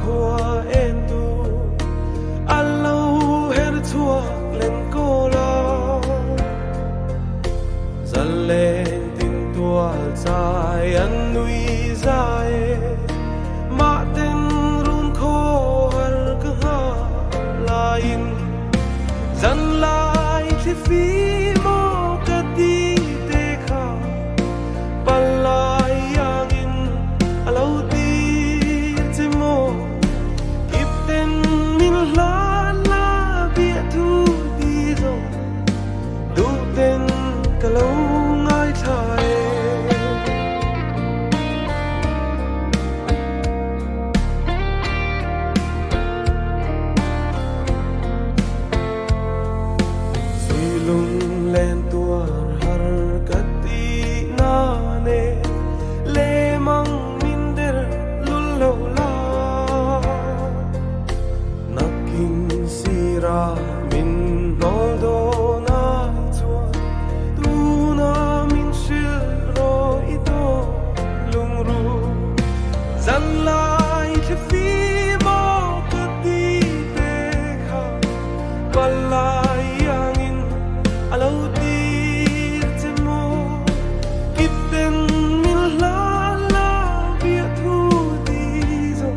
khua em tu alo her chua lên cô lo dần lên tin tua dài ăn nuôi dài mà tên run khô har cứ ha lain dần lại khi phi mô cả đi tê kha palai angin alo ti te mo kip ten min la la bia thu đi rồi du ten cả lâu ngai thai lung lên tua har kati na ne le mang min der lullo la nakin sira min noldo na chua tu na min shil ro ito lung ru zan lai che fi mo kati te kha palai alo ti te mo kip ten min la la bia thu ti zo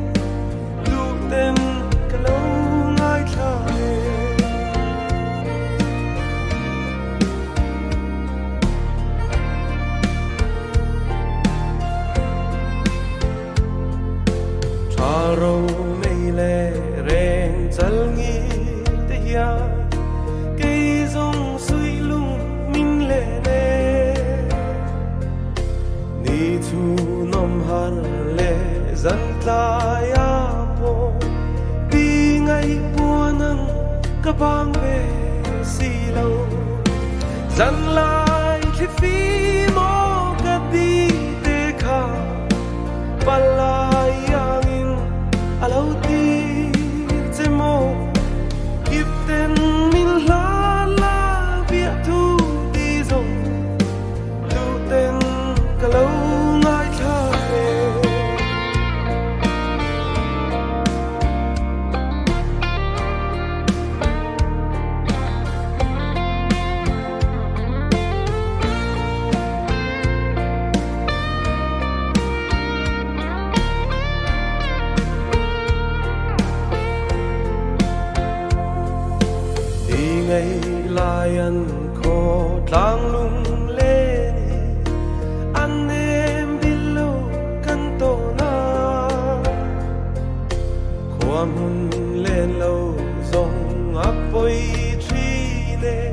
lu ten ka lo ngai thai tharo mei le reng chal ngi te ya cây rong suy lung min lệ lệ ni thu nom har lệ dân lai a po đi ngay buồn nâng cả bang về si lâu dân lai khi phi mô cả đi tê kha palai angin alo ti te mo kip ten min la la bia thu đi rồi du tên cả lâu ngai thai ngày lai ăn khô tlang lung lên anh em đi lâu căn tổ na khoa mun lên lâu dòng áp bôi chi nè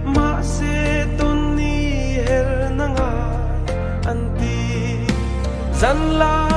mà sẽ tôn ni her nang ai anh ti dân la